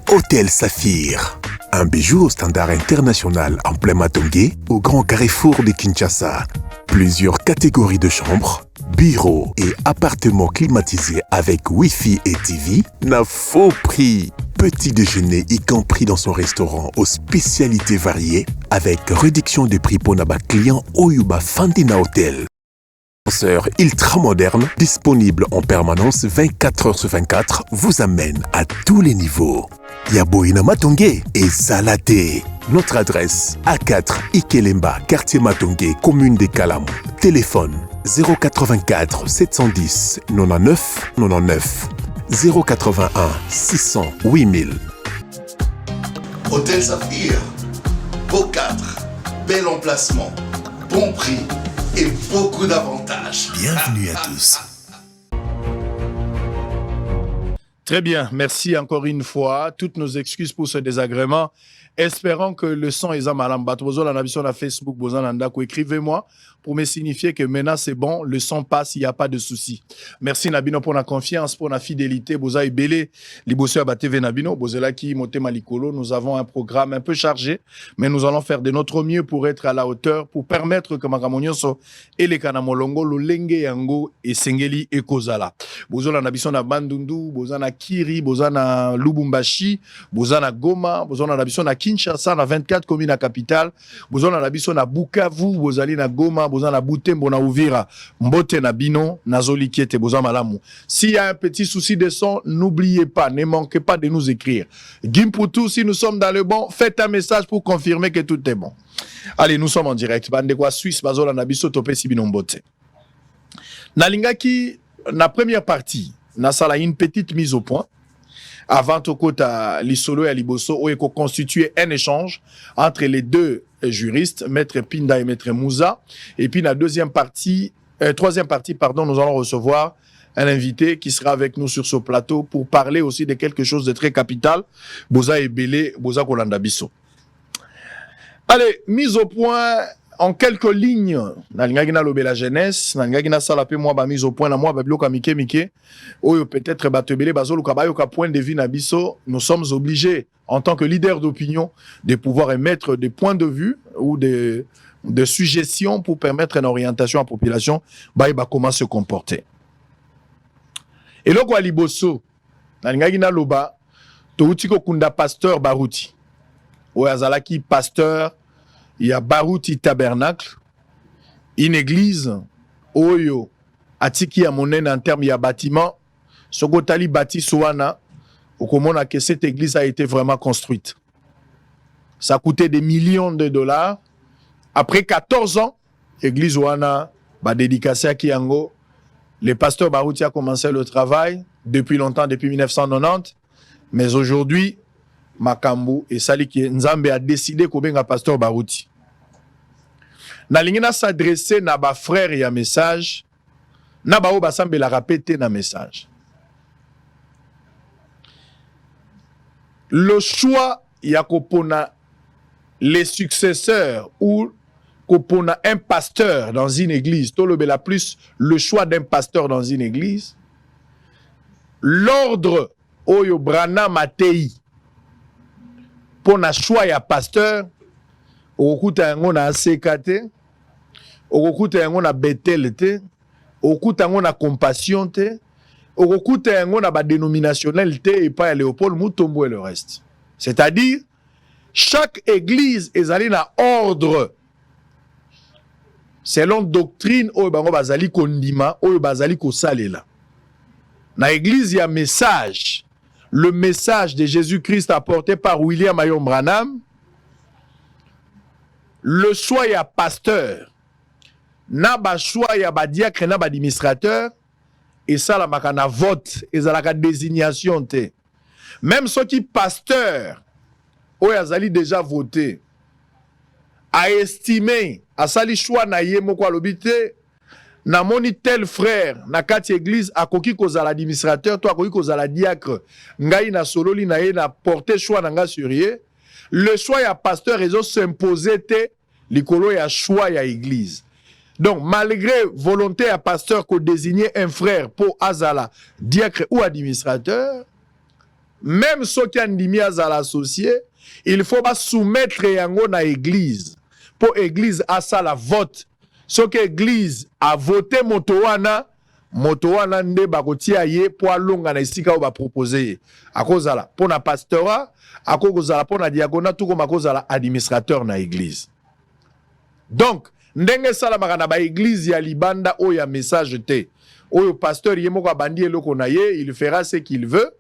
Hôtel Saphir. Un bijou au standard international en plein Matongé, au grand carrefour de Kinshasa. Plusieurs catégories de chambres, bureaux et appartements climatisés avec Wi-Fi et TV n'a faux prix. Petit déjeuner y compris dans son restaurant aux spécialités variées avec réduction des prix pour Naba client Oyuba Fandina Hotel. Ascenseur ultra moderne, disponible en permanence 24 heures sur 24, vous amène à tous les niveaux. Yaboina Matongé et Salaté. Notre adresse A4 Ikelemba, quartier Matongé, commune des Kalamou. Téléphone 084 710 99 99 081 600 8000. Hôtel Saphir, beau cadre, bel emplacement, bon prix et beaucoup d'avantages. Bienvenue à tous. Très bien, merci encore une fois. Toutes nos excuses pour ce désagrément. Espérons que le son est malambat. Vous avez sur la Facebook, écrivez-moi pour me signifier que maintenant c'est bon, le son passe, il n'y a pas de souci. Merci Nabino pour la confiance, pour la fidélité. Vous avez belé, Libosso TV Nabino, Bozelaki, Moté Malikolo. Nous avons un programme un peu chargé, mais nous allons faire de notre mieux pour être à la hauteur, pour permettre que Makamonyoso et les Kanamolongo, le Lenge Yango et Sengeli et Kozala. Bozola Nabiso na Bandundu, Bozana Kiri, Bozana Lubumbashi, Bozana Goma, Bozana Nabiso na Kinshasa, na 24 communes à capitale, Bozana Nabiso na Bukavu, Bozali na Goma, Bozana Butembo na Uvira, Mbote na Bino, na Zoli Kiete, Bozana Malamu. S'il y a un petit souci de son, n'oubliez pas, ne manquez pas de nous écrire. Gimputu, si nous sommes dans le bon, faites un message pour confirmer que tout est bon. Allez, nous sommes en direct. Bandekwa Suisse, Bazola Nabiso, Topé Sibino Mbote. Nalingaki, la première partie, na sala une petite mise au point. Avant Tokota Lisolo et Liboso, où il constitué un échange entre les deux juristes, Maître Pinda et Maître Mouza. Et puis la troisième partie, pardon, nous allons recevoir un invité qui sera avec nous sur ce plateau pour parler aussi de quelque chose de très capital. Boza et Belé, Boza Kolanda Bisso. Allez, mise au point en quelques lignes. Nalingagina lobe la jeunesse, nalingagina salapé moi ba mise au point na moi ba bloka mike. Oyo peut-être batebele bazolo kabayo ka point de vue na biso, nous sommes obligés en tant que leader d'opinion de pouvoir émettre des points de vue ou de suggestions pour permettre une orientation à la population ba comment se comporter. Et loko aliboso nalingagina loba to utiko kunda pasteur Baruti. Oyo azalaki pasteur. Il y a Baruti Tabernacle, une église, Oyo, Atiki Amonen en termes, il y a bâtiment, Sogotali bâti Soana, au comment que cette église a été vraiment construite. Ça a coûté des millions de dollars. Après 14 ans, l'église Oana, dédicacée à Kiango, le pasteur Baruti a commencé le travail depuis longtemps, depuis 1990, mais aujourd'hui, Makambu et Saliki Nzambe a décidé qu'on benga pasteur Baruti. Nalingina s'adresser na ba frère et un message, na ba oba sambe la répéter na message. Le choix yakopona les successeurs ou kopona un pasteur dans une église, tolobela plus le choix d'un pasteur dans une église. L'ordre oyo brana matei pour na choix ya pasteur, okuta yango na ACKT, okuta yango na Bethel te, okuta yango na Compassion te, okuta yango na ba dénominationnel te et pas Léopold Mutombo et le reste. C'est-à-dire chaque église ezali na ordre selon doctrine oyo bango bazali kondima, oyo bazali kosalela. Na église il y a message. Le message de Jésus-Christ apporté par William Ayon Branham, le choix ya pasteur, na ba choix ya ba diacre, na ba administrateur, et ça la makana vote, et ça la désignation te. Même ceux qui pasteur, ou yazali déjà voté, a estimé, a sali choix na yemo kwa lobite, na moni tel frère na kati église akoki kozala administrateur to akoki kozala diacre ngai na sololi na ye na porter choix na nga sur ye, le choix ya pasteur ezo s'imposer te likolo ya choix ya église. Donc malgré volonté ya pasteur ko désigner un frère pour azala diacre ou administrateur, même ceux qui ont mis à l'associé, il faut pas soumettre yango na église. Pour église à ça la vote. Ce que l'église a voté motowana nde bakotia ye pour alonga na isika ou ba proposer. A cause la pour na pastorat, a cause la pour na diaconat tout comme a cause la administrateur na église. Donc ndenge sala makana ba église ya libanda o ya message te. O pasteur yemo ko bandi eloko na ye, il fera ce qu'il veut.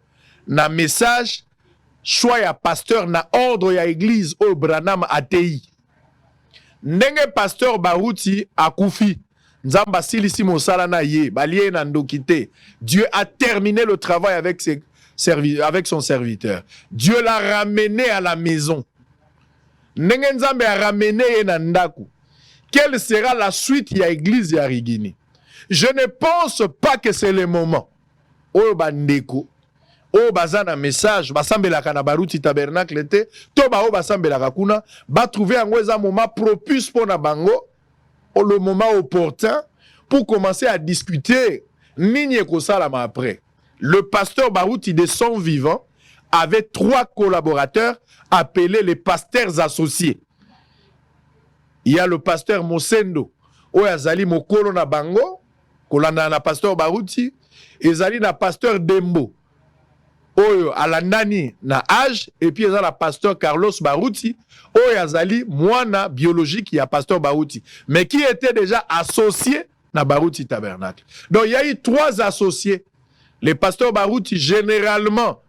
Na message choix ya pasteur na ordre ya église o Branham ATI. Ndenge pasteur Baruti akufi nzamba silisi mosala na ye balie na ndokite. Dieu a terminé le travail avec son serviteur. Dieu l'a ramené à la maison. Ndenge nzambe a ramené ye na ndaku. Quelle sera la suite ya église ya Rigini? Je ne pense pas que c'est le moment. Oyo bandeko o bazana message basambelaka na Baruti tabernacle te to ba o basambelaka kuna ba trouver un moment propice pour na bango le moment opportun pour commencer à discuter nini ekosalama après. Le pasteur Baruti de son vivant avait 3 collaborateurs appelés les pasteurs associés. Il y a le pasteur Mosendo oyazali mokolo na bango kolanda na pasteur Baruti ezali na pasteur Dembo Oyo alandani na âge et puis il y a la pasteur Carlos Baruti Oyo azali mwana biologique ya pasteur Baruti mais qui était déjà associé na Baruti Tabernacle. Donc il y a eu 3 associés. Les pasteurs Baruti généralement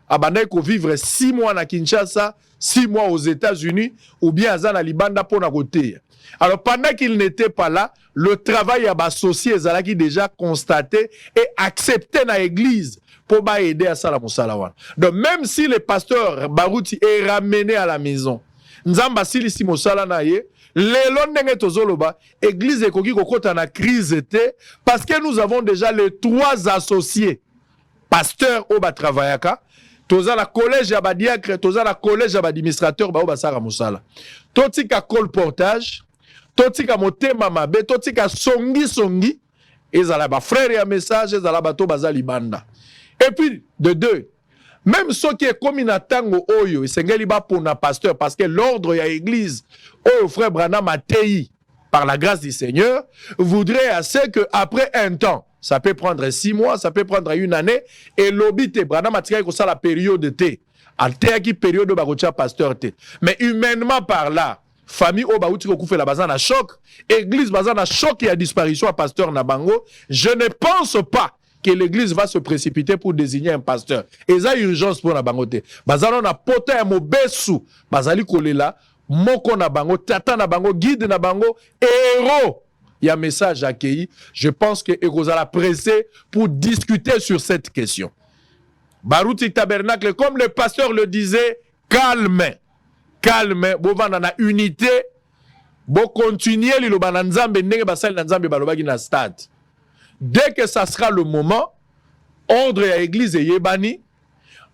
abandai ko vivre 6 mois na Kinshasa, 6 mois aux États-Unis ou bien à Libanda pour na côté. Alors pendant qu'il n'était pas là, le travail à associé ezalaki déjà constaté et accepté dans l'église pour aider à ça la musalawan. Donc même si le pasteur Baruti est ramené à la maison, nzamba silisi musala na ye, lelo ndenge tozoloba, église ekoki kokota na crise était parce que nous avons déjà les 3 associés. Pasteur oba travaillaka, toza la collège ya badiacre, toza la collège ya administrateur ba oba sara musala. Totika colportage, totika motema mabe, totika songi, ezala ba frère ya message, ezala bato bazali banda. Et puis, de 2, même ceux qui est comme na tango oyo, esengeli ba pona pasteur, parce que l'ordre ya église, oyo frère Branham ATI, par la grâce du Seigneur, voudrait assez que après un temps, ça peut prendre 6 mois, ça peut prendre 1 année, et l'obité, Branham ATI, ça la période T. Altea qui période bagotia pasteur T. Mais humainement par là, famille au baouti ko fait la bazana choc, église bazana choc et à disparition à pasteur Nabango, je ne pense pas que l'église va se précipiter pour désigner un pasteur. Et ça urgence pour Nabangote. Bazana na pote ya mobesu, bazali kolela, moko Nabango, tata Nabango, guide Nabango, héros. Il y a un message accueilli. Je pense que Ekozala pressé pour discuter sur cette question. Baruti Tabernacle, comme le pasteur le disait, calme, bon na unité, bon continuer le bananzambe ndenge basali nanzambe balobaki na stade. Dès que ça sera le moment, ordre ya église yebani,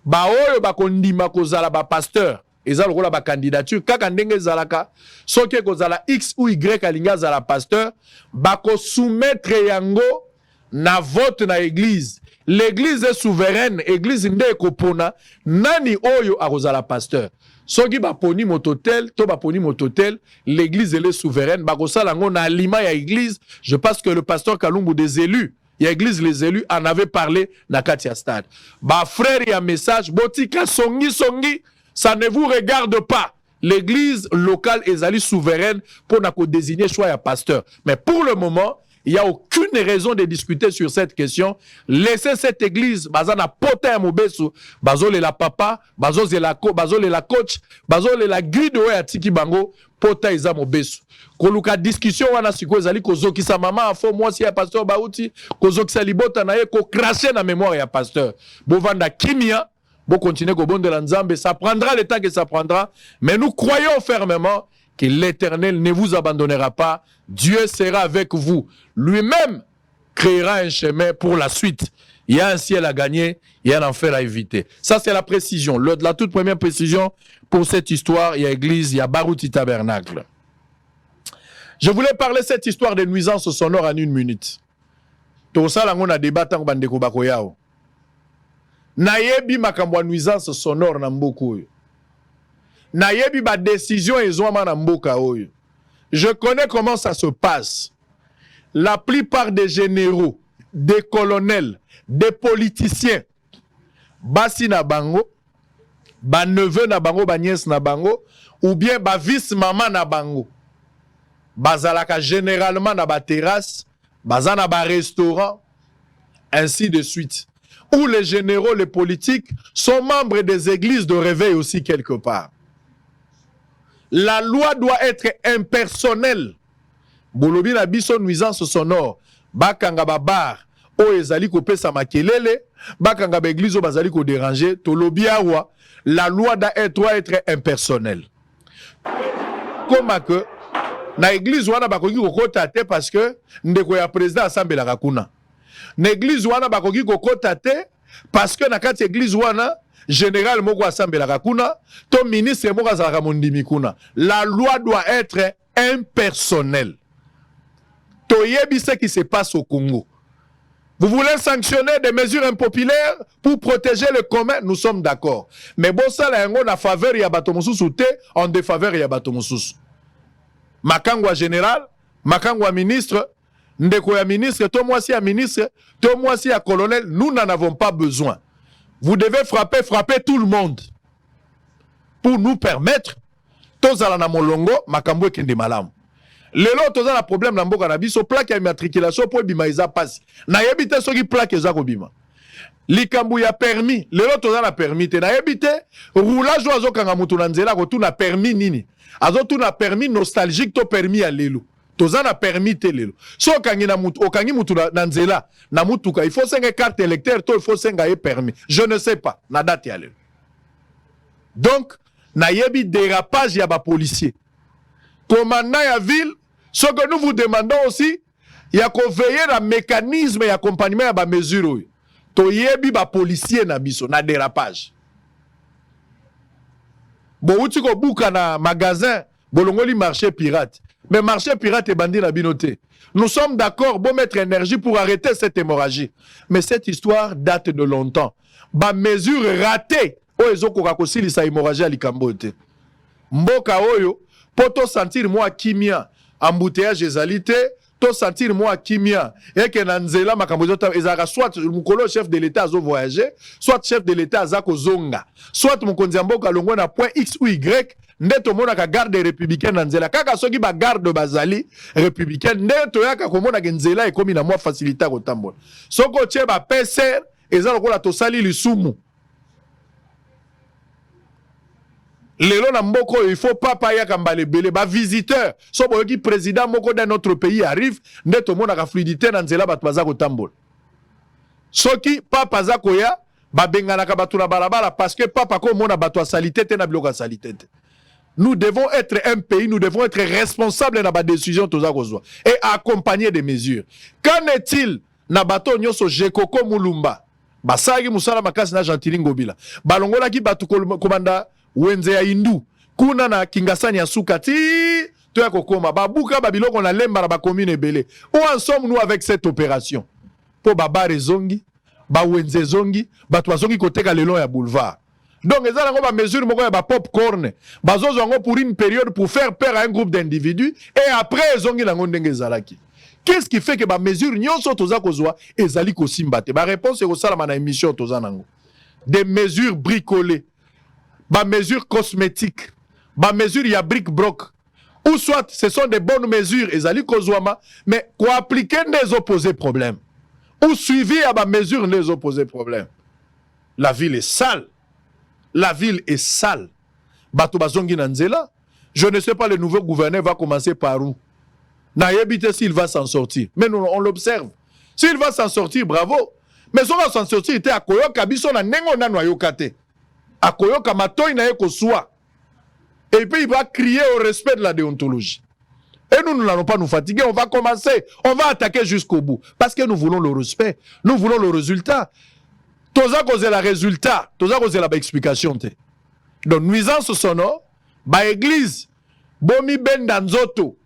ba oyo ba kondima kozala ba pasteur, ezala kola ba candidature kaka ndenge zalaka, soki kozala X ou Y alinga zala pasteur, ba ko soumettre yango na vote na église. L'église est souveraine, église nde ekopona nani oyo akozala pasteur. Soki baponi mototel, to baponi mototel, l'église elle est souveraine. Bakosala ngo na alima ya église. Je pense que le pasteur Kalumbu des élus, ya église les élus en avait parlé na Katia Stade. Ba frère ya message, botika songi, ça ne vous regarde pas. L'église locale est souveraine pour na ko désigner choix ya pasteur. Mais pour le moment, il n'y a aucune raison de discuter sur cette question. Laissez cette église, bazana pote ya mobesu, bazole la papa, bazole la coach, bazole la guide ya tiki bango, pota iza mobesu. Koluka discussion wana siko ezali kozoki sa mama afo mwasi ya pasteur Baruti, kozoki sa libota na ye ko cracher na mémoire ya pasteur. Bovanda kimia, bo continuer ko bonde la nzambe, ça prendra le temps que ça prendra, mais nous croyons fermement que l'Éternel ne vous abandonnera pas. Dieu sera avec vous. Lui-même créera un chemin pour la suite. Il y a un ciel à gagner, il y a un enfer à éviter. Ça, c'est la précision. La toute première précision pour cette histoire, il y a église, il y a Baruti Tabernacle. Je voulais parler de cette histoire de nuisance sonore en 1 minute. Tout ça, on a débattu en bandeko bakoyao. nayebi makambo nuisance sonore na mboka oyo. Nayebi ba décision ezwama na mboka oyo. Je connais comment ça se passe. La plupart des généraux, des colonels, des politiciens, basi na bango, ba neveu na bango, ba nièce na bango, ou bien ba vice maman na bango. Bazalaka généralement na ba terrasse, baza na ba restaurant, ainsi de suite. Où les généraux, les politiques sont membres des églises de réveil aussi quelque part. La loi doit être impersonnelle. Bolobi na biso nuisance sonore. Bakanga ba bar, o ezali ko pesa makelele, bakanga ba église o bazali ko déranger, tolobi awa, la loi doit être impersonnelle. Comment que na église wana bakoki kokota te parce que ndeko ya président asambelaka kuna. Na église wana bakoki kokota te parce que na kati église wana général moko asambelaka kuna, to ministre moko azalaka mondimi kuna. La loi doit être impersonnelle. Toyebi ce qui se passe au Congo. Vous voulez sanctionner des mesures impopulaires pour protéger le commun, nous sommes d'accord. Mais bon ça la yango na faveur ya bato mosusu te, en défaveur ya bato mosusu. Makangwa général, makangwa ministre, ndeko ya ministre, to moi si ya ministre, to moi si ya colonel, nous n'en avons pas besoin. Vous devez frapper tout le monde. Pour nous permettre, tozala na molongo, makambo ekende malamu. Lelo toza na problème na mboka na biso plaque ya immatriculation po bima eza passe. Na yebite soki plaque eza ko bima. Likambu ya permis, lelo toza na permis te. Na yebite roulage ozo kanga mutu na nzela ko tu na permis nini. Azo tu na permis nostalgique to permis ya lelo. Toza na permis te lelo. So kangi na mutu okangi mutu na nzela na mutuka il faut senga carte électeur to il faut senga e permis. Je ne sais pas na date ya lelo. Donc na yebi dérapage ya ba policier. Commandant ya ville, ce que nous vous demandons aussi, il y a qu'on veille le mécanisme et accompagnement à la mesure. To yebi ba policier na biso, na dérapage. Bon, ou tu ko bouka na magasin, bolongoli marché pirate. Mais marché pirate est bandit na binoté. Nous sommes d'accord, bon mettre énergie pour arrêter cette hémorragie. Mais cette histoire date de longtemps. Ba mesure ratée, o ezoko kakosili sa hémorragie à likambote. Mboka oyo, pour te sentir moi kimia, embouteillage ezalité, to sentir moi kimia, et que nanzela makambozo ezaka soit mukolo chef de l'état azo voyager, soit chef de l'état azako zonga, soit mukonzi mboka longo na point X ou Y, ndeto mona ka garde républicaine nanzela, kaka soki ba garde bazali républicaine, ndeto yaka komona genzela ekomi na moi faciliter ko tambola. Soko tie ba PCR ezalo ko la to sali lisumu. Lelo na mboko, il faut pas payer kambale belé. Ba visiteur, so boyo ki président moko dans notre pays arrive, ndeto mona ka fluidité na nzela bat baza ko tambola. Soki papa za koya, ba bengana ka batu na balabala parce que papa ko mona batu salité te na biloko salité te. Nous devons être un pays, nous devons être responsables dans la décision toza kozwa et accompagner des mesures. Qu'en est-il na bato nyoso Jekoko Mulumba? Basagi musala makasi na Gentili Ngobila. Balongola ki batu komanda Wenze ya Indu, kuna na Kingasani ya Sukati, to ya kokoma, babuka babiloko na lemba na ba commune belé. Où en sommes-nous avec cette opération? Po babare zongi, ba wenze zongi, ba toazongi koteka lelo ya boulevard. Donc, ils ont une mesure de popcorn. Ils ont pour une période pour faire peur à un groupe d'individus et après, ils ont une qu'est-ce qui fait que les mesures ne la réponse est que la émission des mesures bricolées, des mesures cosmétiques, des mesures ya bric-broc. Ou soit ce sont des bonnes mesures, mais qu'on appliquer des opposés problèmes. Ou suivi à des mesures des opposés problèmes. La ville est sale. La ville est sale. Bato bazongi nanzela. Je ne sais pas, le nouveau gouverneur va commencer par où. Naïebite s'il va s'en sortir. Mais nous, on l'observe. S'il va s'en sortir, bravo. Mais si on va s'en sortir, il était à Koyoka, biso na nengo na noyokate. À Koyoka, matoy na yeko soit. Et puis il va crier au respect de la déontologie. Et nous n'allons pas nous fatiguer. On va commencer. On va attaquer jusqu'au bout. Parce que nous voulons le respect. Nous voulons le résultat. Toza cause la résultat, toza cause la explication te. Donc nuisance sonore, ba église, bomi ben danzoto,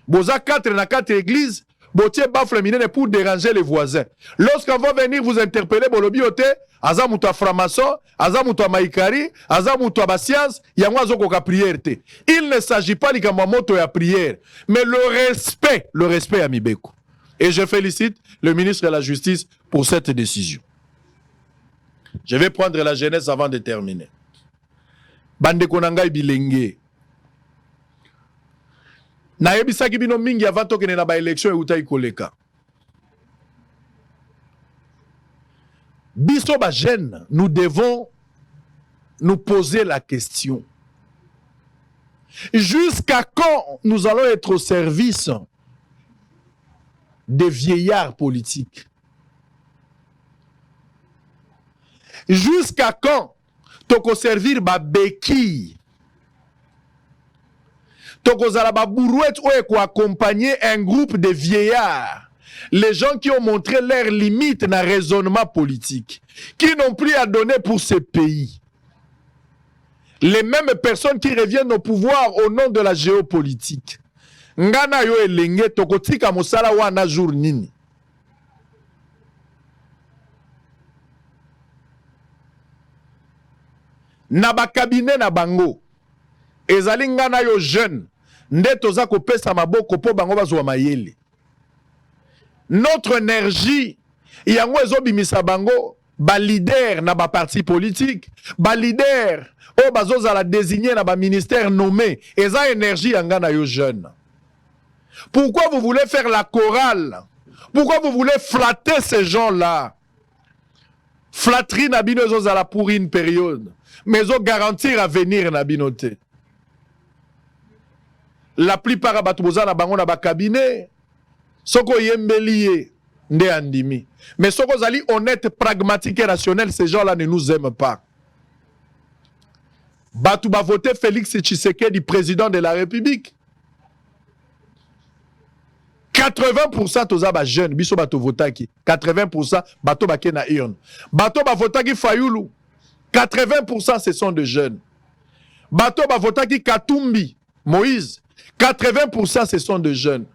boza 4 na 4 églises, botier bafle minene pour déranger les voisins. Lorsqu'on va venir vous interpeller, bolobi ote, aza mutu a franc-maçon, aza mutu a maïkari, aza mutu a science, yango azokoka prière te. Il ne s'agit pas likambo moto ya prière, mais le respect à Mibeko. Et je félicite le ministre de la Justice pour cette décision. Je vais prendre la jeunesse avant de terminer. Bande konanga bilenge. Na yebisaki bino mingi avant tokene na ba élection e utai koleka. Biso ba jeune, nous devons nous poser la question. Jusqu'à quand nous allons être au service des vieillards politiques? Jusqu'à quand toko servir ba béquille? Toko zala ba bourouette ou ko accompagner un groupe de vieillards? Les gens qui ont montré leurs limites dans le raisonnement politique, qui n'ont plus à donner pour ce pays. Les mêmes personnes qui reviennent au pouvoir au nom de la géopolitique. Ngana yo elenge tokotika mosala wana jour nini. Na ba cabinet na bango. Ezali ngana yo jeune. Nde toza kopesa maboko po bango bazwa mayele. Notre énergie, yango ezobimisa bango, ba leader na ba parti politique, ba leader o bazoza la désigner na ba ministère nommé, eza énergie yanga na yo jeune. Pourquoi vous voulez faire la chorale? Pourquoi vous voulez flatter ces gens-là? Flatterie na bino ezozala pour une période, mais zo garantir avenir na binote. La plupart batu boza na bango na ba cabinet. Soko yembeliye nde andimi. Mais soko zali honnête, pragmatique et rationnel, ces gens-là ne nous aiment pas. Batu ba voté Félix Tshisekedi, président de la République. 80% toza ba jeune, biso bato votaki. 80% bato ba kena urne. Bato ba votaki Fayulu. 80% ce sont de jeunes. Bato ba votaki Katumbi, Moïse. 80% ce sont de jeunes.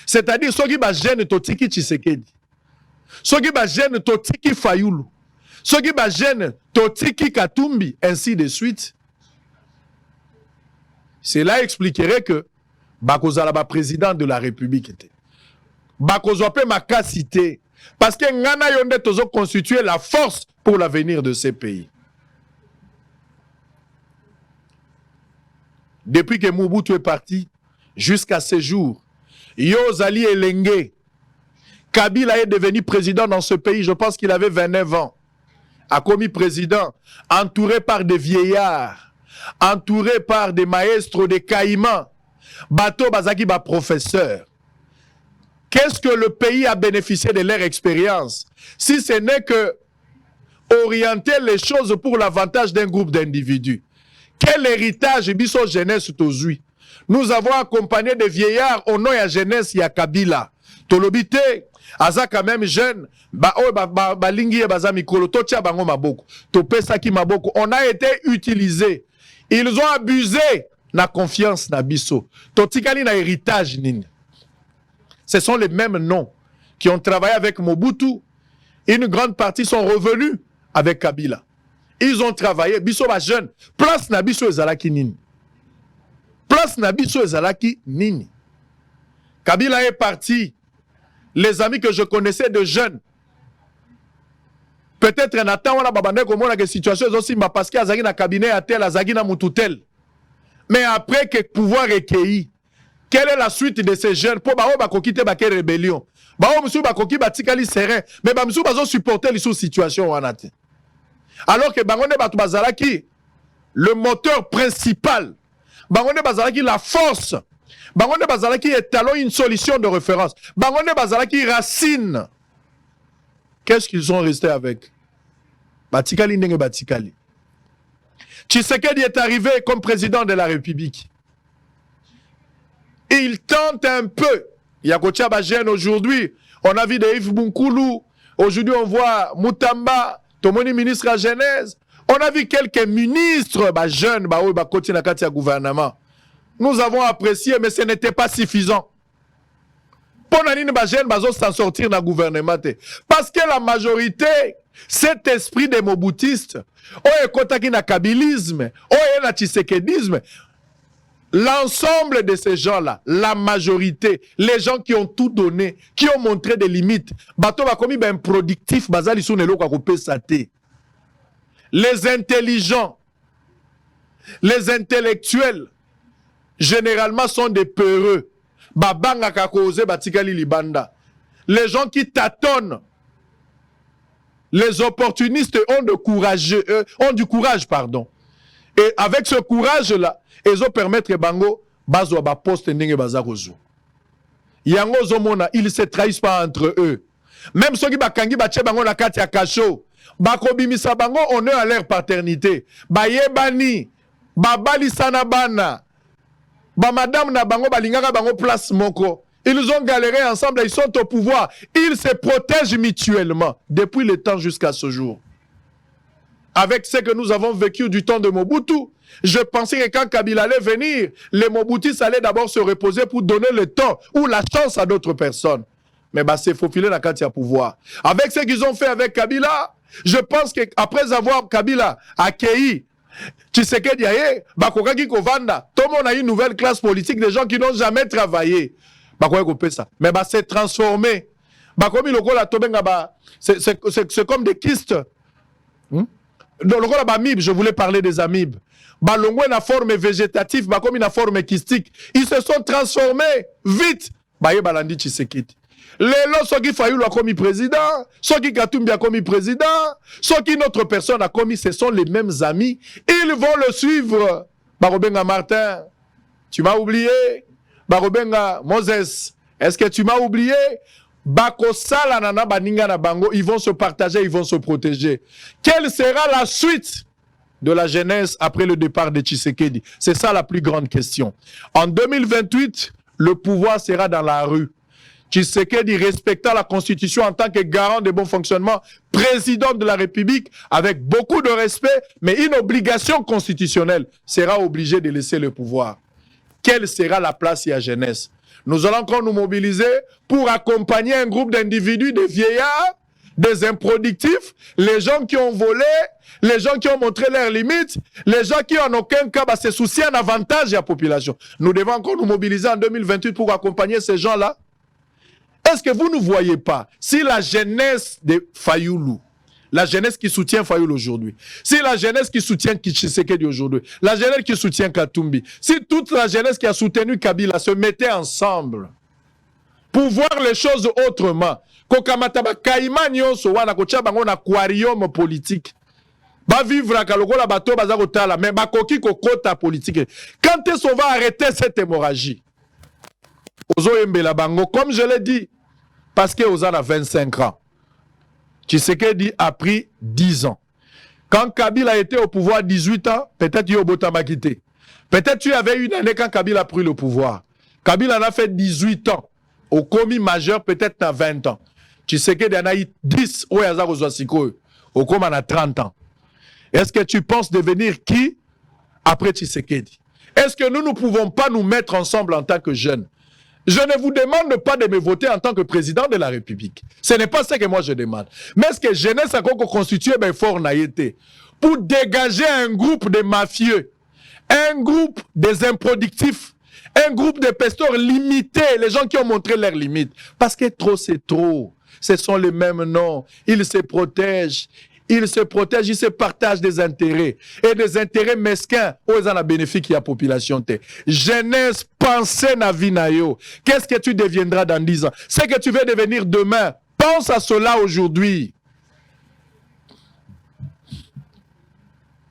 C'est-à-dire, ceux qui ba jeune totiki Tshisekedi, ceux qui ba jeune totiki Fayulu, ceux qui ba jeune totiki Katumbi, ainsi de suite. Cela expliquerait que Bakozala ba président de la République était. Bakozope makasité. Parce que Ngana Yonde tozo constituer la force pour l'avenir de ces pays. Depuis que Mobutu est parti, jusqu'à ce jour, Yozali Elenge, Kabila est devenu président dans ce pays, je pense qu'il avait 29 ans, a commis président, entouré par des vieillards, entouré par des maestros, des caïmans, Bato Bazaki ba professeur. Qu'est-ce que le pays a bénéficié de leur expérience, si ce n'est que orienter les choses pour l'avantage d'un groupe d'individus? Quel héritage biso jeunesse tozui? Nous avons accompagné des vieillards au nom de la jeunesse ya Kabila. Tolobite, aza quand même jeune, balingi baza mikolo, totia bango maboko, topesa ki maboko. On a été utilisés. Ils ont abusé na confiance na biso. Totikali na héritage nini. Ce sont les mêmes noms qui ont travaillé avec Mobutu. Une grande partie sont revenus avec Kabila. Ils ont travaillé, biso ba jeune, place na biso ezalaki nini. Place Nabiso Ezalaki Nini. Kabila est parti. Les amis que je connaissais de jeunes. Peut-être Nathan wana babande comme la situation aussi parce qu'il y a un cabinet à tel, azagi na mututel. Mais après que pouvoir recueilli, quelle est la suite de ces jeunes pour ba kokite ba quelle rébellion. Ba monsieur ba koki ba tikali serein, mais ba monsieur bazo supporter les sous situation wana te. Alors que bangone batu bazalaki le moteur principal. Bangone bazalaki la force. Bangone bazalaki étalon une solution de référence. Bangone bazalaki racine. Qu'est-ce qu'ils sont restés avec? Batikali ndenge batikali. Tshisekedi est arrivé comme président de la République. Et il tente un peu. Yakotia Bagène aujourd'hui. On a vu de Yves Bunkoulou. Aujourd'hui on voit Moutamba, Tomoni ministre à Genèse. On a vu quelques ministres, jeunes, gouvernement. Nous avons apprécié, mais ce n'était pas suffisant. Pour nani ba jeune bazo s'en sortir dans le gouvernement. Parce que la majorité, cet esprit des moboutistes, oye kotaki na kabilisme, oye na tshisekedisme, l'ensemble de ces gens-là, la majorité, les gens qui ont tout donné, qui ont montré des limites, bato ba komi ben productif, bazali sunelo kwa kopesa te. Les intelligents, les intellectuels, généralement sont des peureux. Babanga kakose batikali libanda. Les gens qui tâtonnent, les opportunistes ont du courage, pardon. Et avec ce courage-là, ils ont permettre bango bazo ba poste ndenge bazakozo. Yango zomona, ils se trahissent pas entre eux. Même ceux qui bakangi bache bango na kati ya kasho, bakobimisa bango honneur à leur paternité. Bayebani, babali sana bana. Ba madame na bango balingaka bango place moko. Ils ont galéré ensemble, ils sont au pouvoir. Ils se protègent mutuellement depuis le temps jusqu'à ce jour. Avec ce que nous avons vécu du temps de Mobutu, je pensais que quand Kabila allait venir, les Mobutistes allaient d'abord se reposer pour donner le temps ou la chance à d'autres personnes. Mais bah, c'est faufilé la carte à pouvoir. Avec ce qu'ils ont fait avec Kabila, je pense qu'après avoir Kabila accueilli, Tshisekedi aye, bakokaki kovanda, tout le monde a une nouvelle classe politique, des gens qui n'ont jamais travaillé. Mais bah, c'est transformé. C'est comme des kystes. Je voulais parler des amibes. Balongwe na forme végétative, comme une forme kystique. Ils se sont transformés vite. Balandi Tshisekedi. Lelo, ceux qui Fayulu a commis président, ceux qui Katumbi a commis président, ceux qui notre personne a commis, ce sont les mêmes amis. Ils vont le suivre. Barobenga Martin, tu m'as oublié. Barobenga Moses, est-ce que tu m'as oublié? Bakosala nana baninga na bango, ils vont se partager, ils vont se protéger. Quelle sera la suite de la jeunesse après le départ de Tshisekedi? C'est ça la plus grande question. En 2028, le pouvoir sera dans la rue. Tshisekedi respectant la Constitution en tant que garant de bon fonctionnement, président de la République, avec beaucoup de respect, mais une obligation constitutionnelle, sera obligé de laisser le pouvoir. Quelle sera la place de la jeunesse? Nous allons encore nous mobiliser pour accompagner un groupe d'individus, des vieillards, des improductifs, les gens qui ont volé, les gens qui ont montré leurs limites, les gens qui en aucun cas se soucient en avantage de la population. Nous devons encore nous mobiliser en 2028 pour accompagner ces gens-là. Est-ce que vous ne voyez pas, si la jeunesse de Fayulu, la jeunesse qui soutient Fayulu aujourd'hui, si la jeunesse qui soutient Tshisekedi aujourd'hui, la jeunesse qui soutient Katumbi, si toute la jeunesse qui a soutenu Kabila se mettait ensemble pour voir les choses autrement, kokamataba kaima nyonso wana kocha bango na aquarium politique, ba vivre à Kalogola bato bazakotala, mais bakoki kokota politique. Quand est-ce qu'on va arrêter cette hémorragie? Ozo embela bango, comme je l'ai dit, parce que Ozan a 25 ans. Tshisekedi a pris 10 ans. Quand Kabila était au pouvoir 18 ans, peut-être Yobota m'a quitté. Peut-être tu avais une année quand Kabila a pris le pouvoir. Kabila en a fait 18 ans. Au commis majeur, peut-être à 20 ans. Tshisekedi en a eu 10 au commis en a 30 ans. Est-ce que tu penses devenir qui après Tshisekedi? Est-ce que nous ne pouvons pas nous mettre ensemble en tant que jeunes? Je ne vous demande pas de me voter en tant que président de la République. Ce n'est pas ce que moi je demande. Mais est-ce que jeunesse a constitué fort naïté pour dégager un groupe de mafieux, un groupe des improductifs, un groupe de pasteurs limités, les gens qui ont montré leurs limites. Parce que trop c'est trop. Ce sont les mêmes noms. Ils se protègent. Ils se protègent, ils se partagent des intérêts. Et des intérêts mesquins, aux en a bénéfique à la population. Jeunesse, pensez na vie na yo. Qu'est-ce que tu deviendras dans 10 ans? C'est que tu veux devenir demain. Pense à cela aujourd'hui.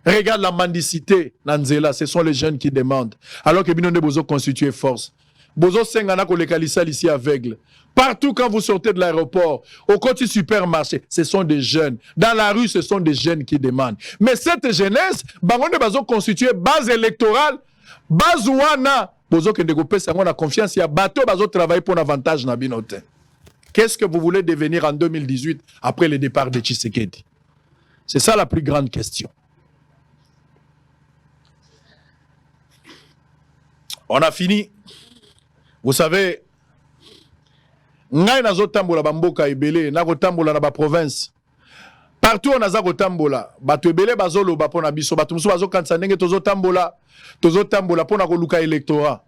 Regarde la mendicité, Nanzela, ce sont les jeunes qui demandent. Alors que Binonde Bozo constitue force. Bozo Sengana ko lekalisa ici aveugle. Partout quand vous sortez de l'aéroport, au côté supermarché, ce sont des jeunes. Dans la rue, ce sont des jeunes qui demandent. Mais cette jeunesse, Bangonde Bozo constitue base électorale, base ouana. Bozo Kendego Pesa, on a confiance, il y a bateau Bozo travailler pour l'avantage na binote. Qu'est-ce que vous voulez devenir en 2018 après le départ de Tshisekedi? C'est ça la plus grande question. On a fini. Vous savez, ngai nazo tambola bamboka ebele nako tambola na ba province partout on aza ko tambola bato ebele bazolo ba pona biso bato musu bazo kanisa ndenge tozo tambola pona ko luka électorat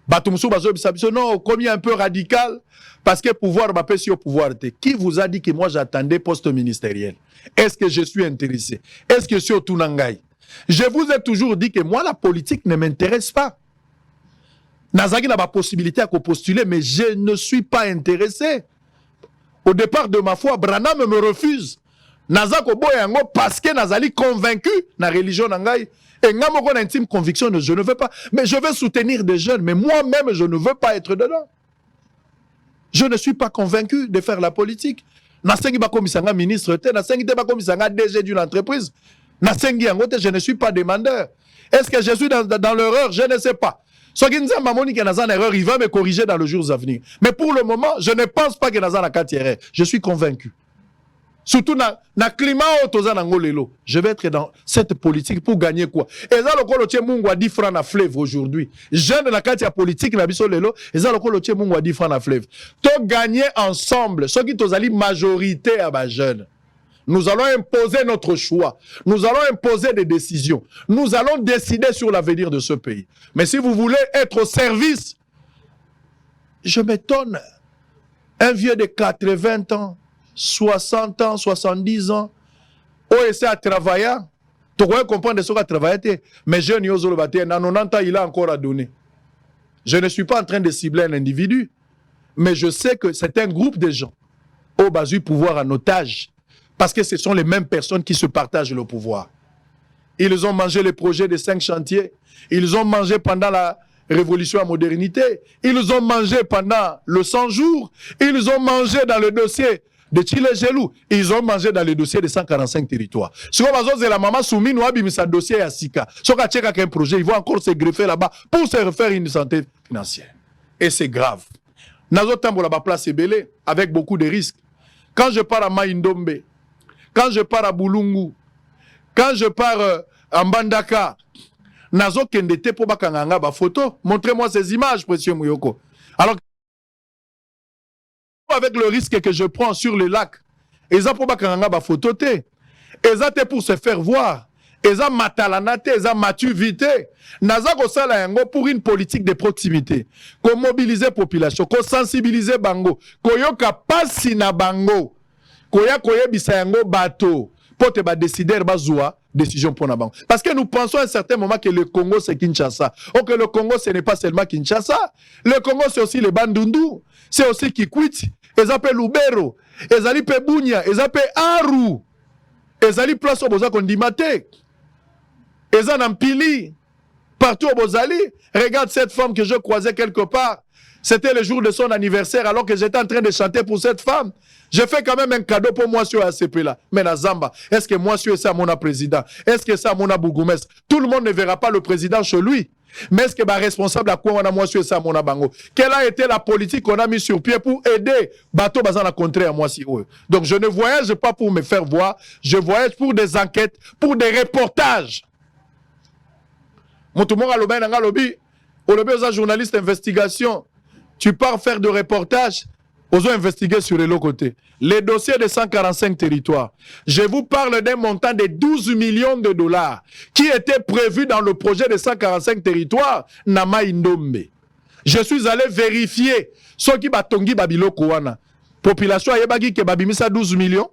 bato musu bazo bisa biso non comme un peu radical parce que pouvoir ba pesi au pouvoir te. Qui vous a dit que moi j'attendais poste ministériel? Est-ce que je suis intéressé? Est-ce que sur tout nangai? Je vous ai toujours dit que moi la politique ne m'intéresse pas. Nazaki n'a pas possibilité à postuler, mais je ne suis pas intéressé. Au départ de ma foi, Branham me refuse. Nazako boyango parce que Nazali convaincu na religion nangai. Et nga moko na intime conviction, je ne veux pas. Mais je veux soutenir des jeunes, mais moi-même je ne veux pas être dedans. Je ne suis pas convaincu de faire la politique. Nasengi ba komisanga ministre te, nasengi te ba komisanga DG d'une entreprise. Nasengi yango te, je ne suis pas demandeur. Est-ce que je suis dans l'erreur? Je ne sais pas. Ce qui nous a mamoni que Nazan erreur, il va me corriger dans les jours à venir. Mais pour le moment, je ne pense pas que Nazan a 4 erreurs. Je suis convaincu. Surtout dans le climat lelo. Je vais être dans cette politique pour gagner quoi? Et ça, le colo tient mungu a 10 francs à fleuve aujourd'hui. Jeune de la quartier politique, la biso lelo. Et ça, le colo tient mungu a 10 francs à fleuve. To gagner ensemble. Ce qui tozali majorité à ma jeune. Nous allons imposer notre choix. Nous allons imposer des décisions. Nous allons décider sur l'avenir de ce pays. Mais si vous voulez être au service, je m'étonne. Un vieux de 80 ans, 60 ans, 70 ans, on essaie à travailler. Tu pourrais comprendre ce qu'il a travaillé. Mais jeune Yozolo Bate, dans 90 ans, il a encore à donner. Je ne suis pas en train de cibler un individu, mais je sais que c'est un groupe de gens au bas du pouvoir en otage. Parce que ce sont les mêmes personnes qui se partagent le pouvoir. Ils ont mangé les projets de 5 chantiers. Ils ont mangé pendant la révolution à modernité. Ils ont mangé pendant le 100 jours. Ils ont mangé dans le dossier de Chile Gelou. Ils ont mangé dans le dossier de 145 territoires. Si on va la maman Soumi, nous avons mis ce dossier à Sika. Si on a un projet, ils vont encore se greffer là-bas pour se refaire une santé financière. Et c'est grave. Nous avons la place Ebele avec beaucoup de risques. Quand je pars à Maïndombe, quand je pars à Boulungu, quand je pars à Mbandaka, nazo kendete po bakanganga ba photo. Montrez-moi ces images, précieux Mouyoko. Alors, avec le risque que je prends sur le lac, eza po bakanganga ba photo te. Eza te pour se faire voir. Eza matalanate, eza matu vite. Naza ko sala yango pour une politique de proximité. Ko mobiliser population, ko sensibiliser bango, ko yoka pasi na bango. Koya bisa yango bato pour te décider bazoua décision pour nabango. Parce que nous pensons à un certain moment que le Congo c'est Kinshasa. Ou que le Congo ce n'est pas seulement Kinshasa. Le Congo c'est aussi le Bandundu, c'est aussi Kikwit, ils appellent Lubero, ils appellent Bunia, ils appellent Aru, ils appellent place au Boza Kondimate, ils en Ampili, partout au Bozali. Regarde cette femme que je croisais quelque part. C'était le jour de son anniversaire alors que j'étais en train de chanter pour cette femme. Je fais quand même un cadeau pour moi sur ACP là. Mais na Zamba, est-ce que moi sur ça mon président? Est-ce que ça mon bourgmestre? Tout le monde ne verra pas le président chez lui. Mais est-ce que bah, responsable à quoi on a moi sur ça mon bango? Quelle a été la politique qu'on a mis sur pied pour aider bateau bazan à contrer à moi si eux? Donc je ne voyage pas pour me faire voir, je voyage pour des enquêtes, pour des reportages. Mon tout le monde a lobby, aux journalistes d'investigation. Tu pars faire de reportages, aux investiguer sur les l'autre côté. Les dossiers de 145 territoires. Je vous parle d'un montant de 12 millions de dollars qui était prévu dans le projet de 145 territoires Nama Indombe. Je suis allé vérifier ce qui batongi babilo kouana. Population ayebaki ke babimisa 12 millions.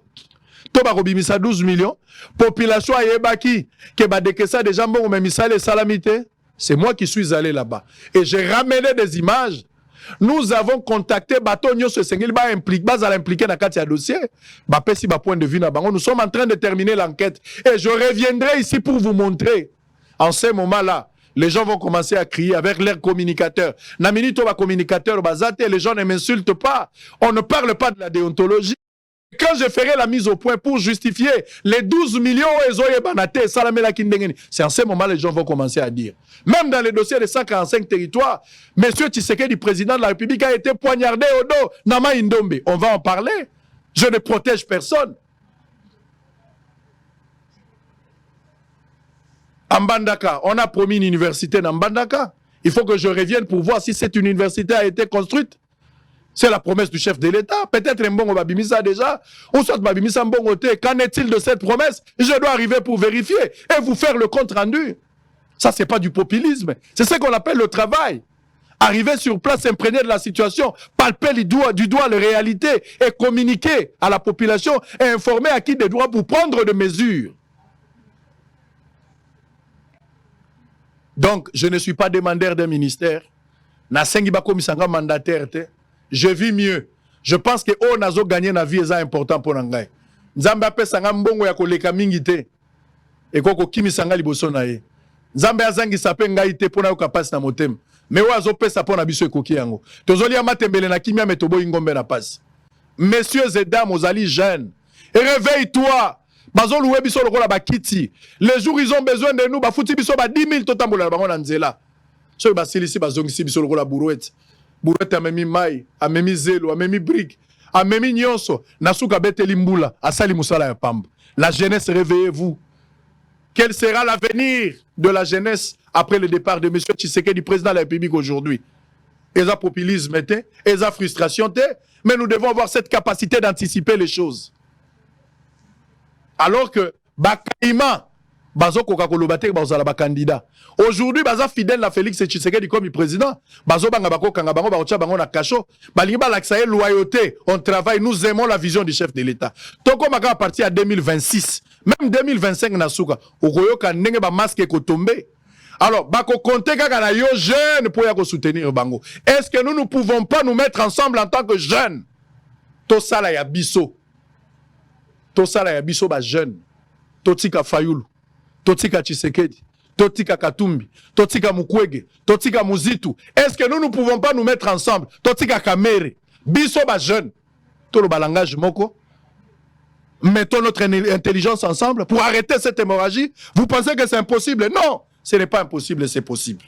Toba robimisa 12 millions. Population ayebaki ke badekesa des jambons ou memisa les salamités. C'est moi qui suis allé là-bas. Et j'ai ramené des images. Nous avons contacté Batonio Sengil, impliqué dans le dossier. Point de vue, nous sommes en train de terminer l'enquête. Et je reviendrai ici pour vous montrer. En ce moment-là, les gens vont commencer à crier avec leurs communicateurs. Namini Toba communicateur, les gens ne m'insultent pas. On ne parle pas de la déontologie. Quand je ferai la mise au point pour justifier les 12 millions, c'est en ce moment que les gens vont commencer à dire. Même dans les dossiers de 145 territoires, M. Tshisekedi, président de la République, a été poignardé au dos. Nama Indombe. On va en parler. Je ne protège personne. En Mbandaka, on a promis une université dans Mbandaka. Il faut que je revienne pour voir si cette université a été construite. C'est la promesse du chef de l'État. Peut-être Mbongo Babimisa déjà, ou soit Babimisa Mbongo Te. Qu'en est-il de cette promesse? Je dois arriver pour vérifier et vous faire le compte rendu. Ça, c'est pas du populisme. C'est ce qu'on appelle le travail. Arriver sur place, s'imprégner de la situation, palper du doigt les réalités et communiquer à la population et informer à qui des droits pour prendre des mesures. Donc, je ne suis pas demandeur d'un ministère. Je vis mieux. Je pense que on a gagné na vie est important pour ngai. Nzambe apesanga mbongo ya koleka mingi te. Et koko kimi sanga liboso na ye. Nzambe azangi sape ngai te pona okapasi na motema. Mais oazo pesa pona biso ekoki yango. Tozoli amatembele na kimia metobo ingombe na pasi. Messieurs et dames, ozali jeunes, réveille-toi. Bazo loué biso lokola bakiti. Les jours ils ont besoin de nous, ba futi biso ba 10 000 totambola na bango na nzela. So ba silisi bazongisi biso lokola burouette. Burouette amemi mai, amemi zelo, amemi brique, amemi nyonso, nasuka beteli mbula, asali musala ya pamba. La jeunesse, réveillez-vous. Quel sera l'avenir de la jeunesse après le départ de M. Tshisekedi, du président de la République aujourd'hui? Et ça populisme, et ça frustration, mais nous devons avoir cette capacité d'anticiper les choses. Alors que, Bakaïma, Bazo Coca-Cola bazala ba candidat. Aujourd'hui, baza fidèle à Félix Tshisekedi comme président. Bazo banga bako kanga bango ba bango na kacho. Balinga l'accès loyauté, on travaille, nous aimons la vision du chef de l'État. Toko maka partir à 2026, même 2025 na souka, okoyo ka ndenge ba masque ko tomber. Alors, bako compter kaka na yo jeune pour ya ko soutenir bango. Est-ce que nous ne pouvons pas nous mettre ensemble en tant que jeunes? To sala ya biso. To sala ya biso ba jeune. Totika Fayulu. Totika Tshisekedi, Totika Katumbi, Totika Mukwege, Totika Muzitu. Est-ce que nous ne pouvons pas nous mettre ensemble? Totika Kamere, Biso ba jeune, tout le balangage moko. Mettons notre intelligence ensemble pour arrêter cette hémorragie. Vous pensez que c'est impossible? Non, ce n'est pas impossible, c'est possible.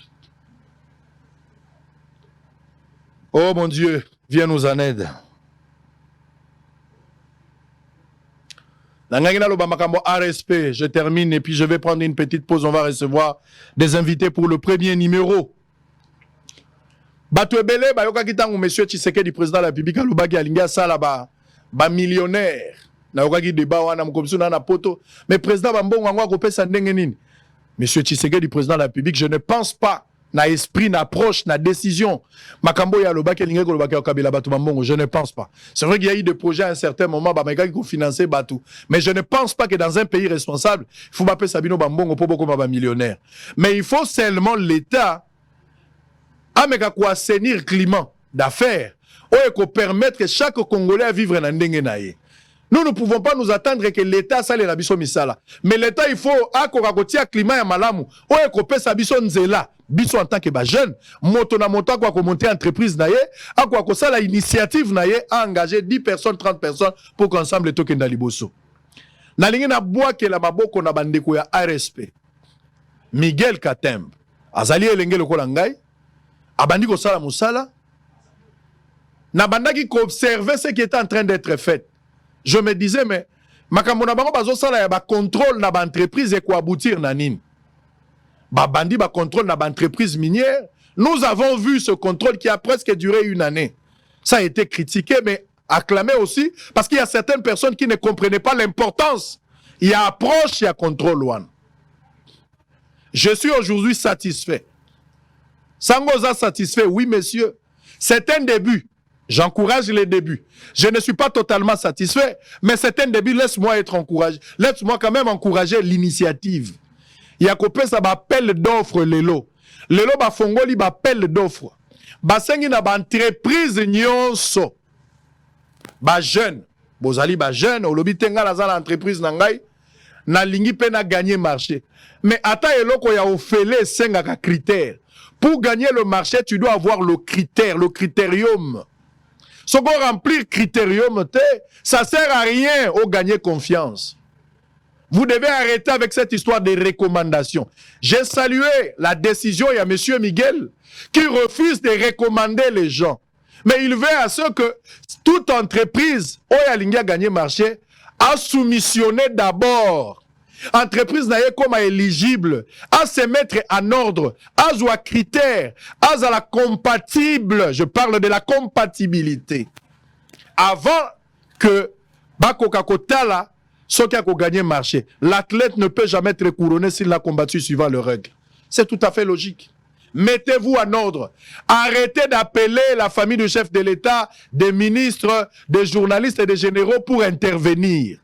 Oh mon Dieu, viens nous en aide. RSP, je termine et puis je vais prendre une petite pause. On va recevoir des invités pour le premier numéro. Batouebele, Bayoka Kitangu, monsieur Tshisekedi, président de la République, Alubagi Alinga Salaba, millionnaire. Nayoka débat wana mkomsu na poto. Mais président Bambongo Angwa Kopesa Ndengenine. Monsieur Tshisekedi, président de la République, je ne pense pas na esprit, na approche, na décision. Makambo ya lobaki linge ko lobaki okabila batu Bambongo, je ne pense pas. C'est vrai qu'il y a eu des projets à un certain moment, Bameka qui financer batu. Mais je ne pense pas que dans un pays responsable, il faut m'appeler Sabino Bambongo pour beaucoup de millionnaires. Mais il faut seulement l'État ameka ko assainir climat d'affaires, ou permettre que chaque Congolais à vivre dans ndenge naye. Nous ne pouvons pas nous attendre que l'État sale la biso misala. Mais l'État, il faut akorakotia climat ya malamu. Oye kope sa biso nzela. Biso en tant que ba jeune, moto na moto kwa ko monter entreprise na ye, akwa ko sala initiative na ye a engagé 10 personnes, 30 personnes pour qu'ensemble toke na liboso. Na lingi na boa ke la maboko na bandeko ya RSP. Miguel Katembe. Azali elenge lokola ngai. Abandi ko sala musala. Na bandaki ko observer ce qui était en train d'être fait. Je me disais, mais makamona bango bazo sala ya ba contrôle na ba entreprise et ko aboutir na nini. Ba bandi ba contrôle na ba entreprise minière. Nous avons vu ce contrôle qui a presque duré une année. Ça a été critiqué, mais acclamé aussi, parce qu'il y a certaines personnes qui ne comprenaient pas l'importance. Il y a approche, il y a contrôle one. Je suis aujourd'hui satisfait. Sangoza satisfait, oui messieurs. C'est un début. J'encourage les débuts. Je ne suis pas totalement satisfait, mais c'est un début. Laisse-moi être encouragé. Laisse-moi quand même encourager l'initiative. Il y a coupé ça appel d'offres lelo. Lelo ba fongoli ba appel d'offres. Ba sengi na ba entreprise nyonso. Ba jeune. Bozali ba jeune. Olobi tenga la zala entreprise nangai. Na lingi pe na gagner marché. Mais ata eloko ya ofele senga ka critère. Pour gagner le marché, tu dois avoir le critère, le critérium. Ce qu'on remplit critérium, ça sert à rien au gagner confiance. Vous devez arrêter avec cette histoire de recommandations. J'ai salué la décision, il y a M. Miguel qui refuse de recommander les gens. Mais il veut à ce que toute entreprise, où il y a gagné marché, a soumissionné d'abord entreprise na ye comme éligible à se mettre en ordre, à jouer critères, à la compatible, je parle de la compatibilité. Avant que Bakoka Kotala soit qui a gagné le marché, l'athlète ne peut jamais être couronné s'il l'a combattu suivant le règle. C'est tout à fait logique. Mettez-vous en ordre. Arrêtez d'appeler la famille du chef de l'État, des ministres, des journalistes et des généraux pour intervenir.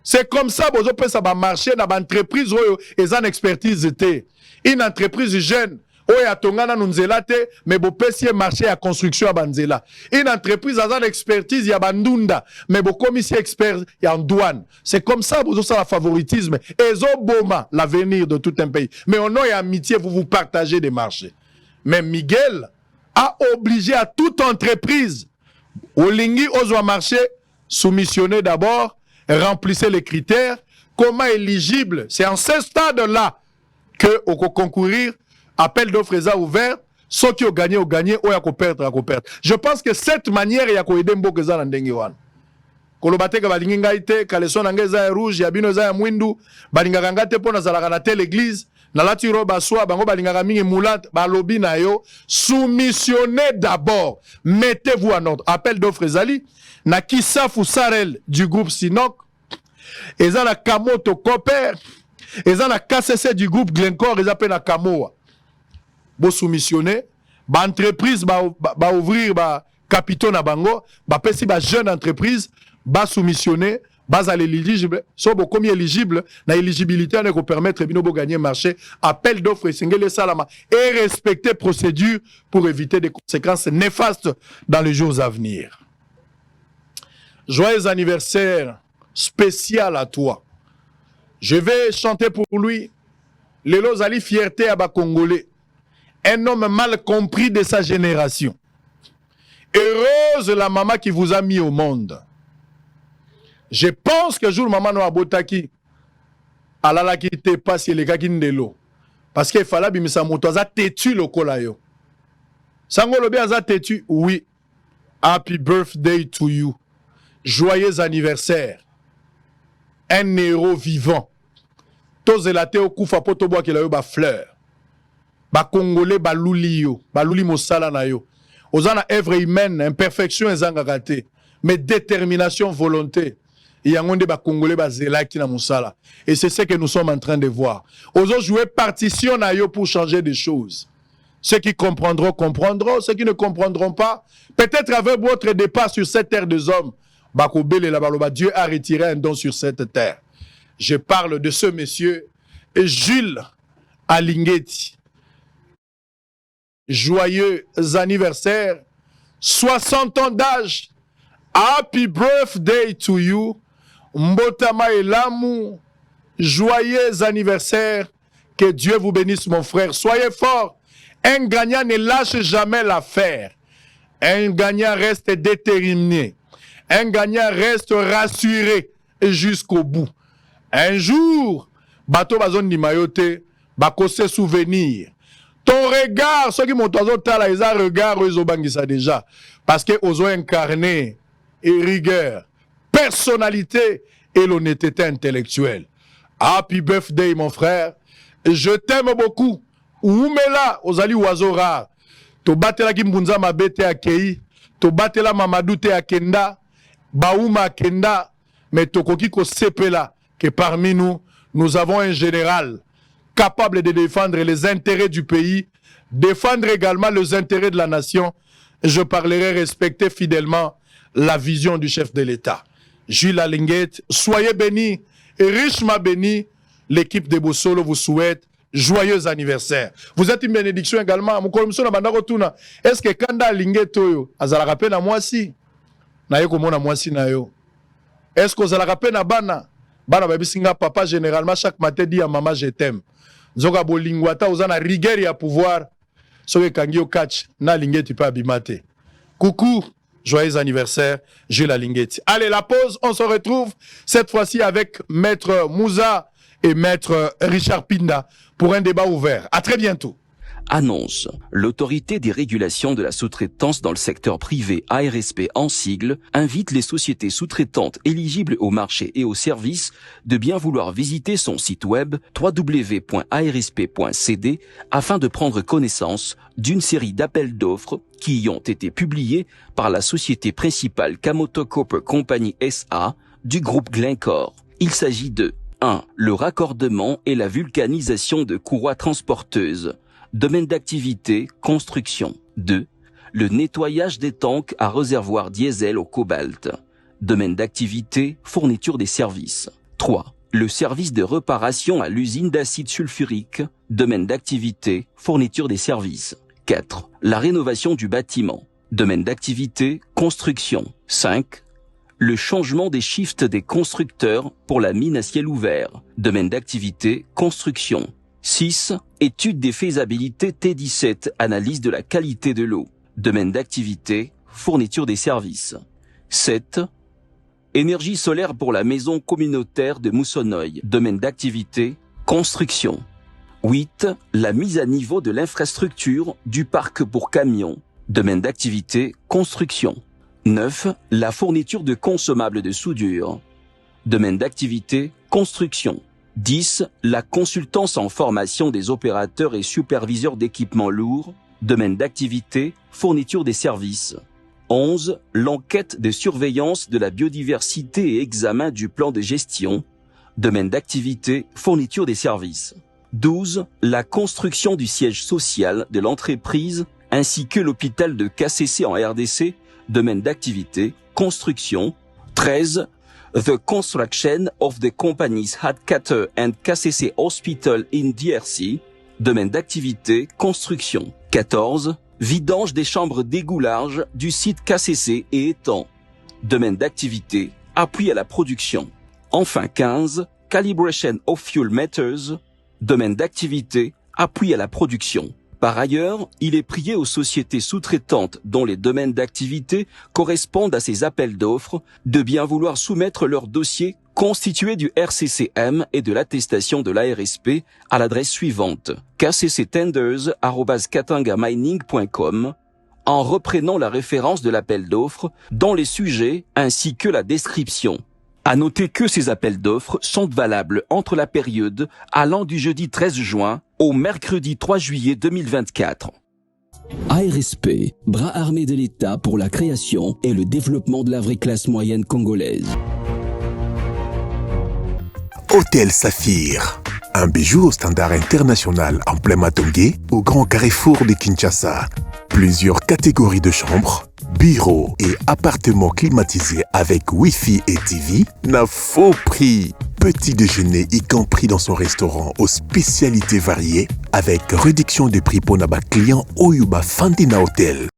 C'est comme ça que vous pouvez marcher dans l'entreprise où ils ont une expertise. Une entreprise jeune, où il y a tongana nunzelate, mais vous pouvez marcher à construction à Banzela. Une entreprise a une expertise, il y a Bandunda, mais vous commissaire expert, il y a en douane. C'est comme ça que vous avez le favoritisme. Et ils ont l'avenir de tout un pays. Mais au nom et amitié, vous vous partagez des marchés. Mais Miguel a obligé à toute entreprise, au Lingui, aux marché, soumissionner d'abord, remplissez les critères, comment éligible. C'est en ce stade-là que au concourir, appel d'offres est ouvert, ceux qui ont gagné, ou ils ont perdu. Je pense que cette manière, il y a aider beaucoup de gens dans le kolobate ka balingi ngai te kaleso na ngai za rouge ya bino za mwindu balingaka ngate po na zalaka na telle église na lati roba soa bango balingaka mingi mulat balobi na yo soumissionnez d'abord, mettez-vous en ordre. Appel d'offres ezali na Kisafu Sarel du groupe Sinok, eza na Kamoto Copper, eza na KCC du groupe Glencore, eza pe na Kamoa. Bo soumissionner, ba entreprise ba ouvrir ba capitaux na bango, ba pesi ba jeune entreprise, ba soumissionner, ba za l'éligible, so bo comme éligible, na éligibilité on ko permettre bino bo gagner marché, appel d'offres singele salama et respecter procédure pour éviter des conséquences néfastes dans les jours à venir. Joyeux anniversaire spécial à toi. Je vais chanter pour lui Lelo Zali fierté à Congolais. Un homme mal compris de sa génération. Heureuse la maman qui vous a mis au monde. Je pense que jour maman no abotaki alala ki te passe les gars kindelo parce qu'il fallait bimisa moto za têtu lokola yo. Sangolo bien za têtu, oui. Happy birthday to you. Joyeux anniversaire. Un héros vivant. Tozelate okufa poto boa ke la yo ba fleur. Ba Congolais ba luli yo, ba luli mosala na yo. Ozana œuvre humaine, imperfection ezanga raté, mais détermination, volonté. Et yangonde ba Congolais ba zelaki na mosala. Et c'est ce que nous sommes en train de voir. Ozo jouer partition na yo pour changer des choses. Ceux qui comprendront, comprendront. Ceux qui ne comprendront pas, peut-être avec votre départ sur cette terre des hommes, Dieu a retiré un don sur cette terre. Je parle de ce monsieur, Jules Alingeti. Joyeux anniversaire, 60 ans d'âge. Happy birthday to you. Mbotama Elamu. Joyeux anniversaire. Que Dieu vous bénisse, mon frère. Soyez fort. Un gagnant ne lâche jamais l'affaire. Un gagnant reste déterminé. Un gagnant reste rassuré jusqu'au bout. Un jour, bateau bazon di mayote, bako se souvenir. Ton regard, ceux qui m'ont là, ils ont regard, ils ont bangisa déjà. Parce qu'ils ont incarné rigueur, personnalité et l'honnêteté intellectuelle. Happy birthday, mon frère. Je t'aime beaucoup. Oumela, ozali oiseau rare. To batela ki mbunza mabete akei, to batela mamadou te akenda, baouma akenda, mais tokoki ko sepela que parmi nous, nous avons un général capable de défendre les intérêts du pays, défendre également les intérêts de la nation. Je parlerai respecter fidèlement la vision du chef de l'État. Jules Alingeti, soyez bénis et richement bénis. L'équipe de Bossolo vous souhaite joyeux anniversaire. Vous êtes une bénédiction également. Est-ce que Kanda Alingeti azalaka pe na mwasi? Na yo komona mwasi na yo. Est-ce que azalaka pe na bana? Bana babisinga papa généralement chaque matin dit à maman je t'aime. Zoka bolingwata ozana rigueur ya pouvoir. Soke kangio catch na Alingeti pa abimate. Coucou, joyeux anniversaire, Jules Alingeti. Allez, la pause, on se retrouve cette fois-ci avec Maître Mouza et Maître Richard Pinda pour un débat ouvert. À très bientôt. Annonce. L'autorité des régulations de la sous-traitance dans le secteur privé ARSP en sigle invite les sociétés sous-traitantes éligibles au marché et aux services de bien vouloir visiter son site web www.arsp.cd afin de prendre connaissance d'une série d'appels d'offres qui y ont été publiés par la société principale Kamoto Copper Company SA du groupe Glencore. Il s'agit de 1. Le raccordement et la vulcanisation de courroies transporteuses. Domaine d'activité, construction. 2. Le nettoyage des tanks à réservoir diesel au cobalt. Domaine d'activité, fourniture des services. 3. Le service de réparation à l'usine d'acide sulfurique. Domaine d'activité, fourniture des services. 4. La rénovation du bâtiment. Domaine d'activité, construction. 5. Le changement des shifts des constructeurs pour la mine à ciel ouvert. Domaine d'activité, construction. 6. Étude des faisabilités T17, analyse de la qualité de l'eau. Domaine d'activité, fourniture des services. 7. Énergie solaire pour la maison communautaire de Moussonoï. Domaine d'activité, construction. 8. La mise à niveau de l'infrastructure du parc pour camions. Domaine d'activité, construction. 9. La fourniture de consommables de soudure. Domaine d'activité, construction. 10. La consultance en formation des opérateurs et superviseurs d'équipements lourds. Domaine d'activité, fourniture des services. 11. L'enquête de surveillance de la biodiversité et examen du plan de gestion. Domaine d'activité, fourniture des services. 12. La construction du siège social de l'entreprise ainsi que l'hôpital de KCC en RDC. Domaine d'activité, construction. 13. The construction of the company's headquarters and KCC Hospital in DRC. Domaine d'activité, construction. 14. Vidange des chambres d'égout large du site KCC et étangs. Domaine d'activité, appui à la production. Enfin 15. Calibration of fuel meters. Domaine d'activité, appui à la production. Par ailleurs, il est prié aux sociétés sous-traitantes dont les domaines d'activité correspondent à ces appels d'offres de bien vouloir soumettre leur dossier constitué du RCCM et de l'attestation de l'ARSP à l'adresse suivante kcctenders@katangamining.com en reprenant la référence de l'appel d'offres dans les sujets ainsi que la description. À noter que ces appels d'offres sont valables entre la période allant du jeudi 13 juin au mercredi 3 juillet 2024. ARSP, bras armé de l'État pour la création et le développement de la vraie classe moyenne congolaise. Hôtel Saphir, un bijou au standard international en plein Matongé, au grand carrefour de Kinshasa. Plusieurs catégories de chambres, bureaux et appartements climatisés avec Wi-Fi et TV n'a faux prix. Petit déjeuner y compris dans son restaurant aux spécialités variées avec réduction des prix pour Naba client Oyuba Fandina Hotel.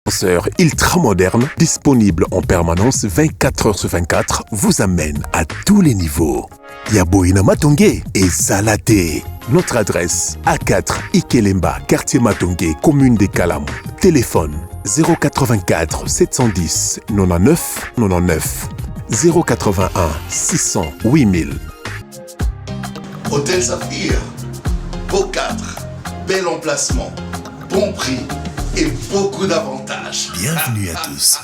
Ascenseur ultra moderne, disponible en permanence 24 heures sur 24, vous amène à tous les niveaux. Yaboina Matongé et Salaté. Notre adresse A4 Ikelemba, quartier Matongé, commune des Kalamou. Téléphone 084 710 99 99 081 600 8000. Hôtel Saphir, beau 4, bel emplacement, bon prix et beaucoup d'avantages. Bienvenue à tous.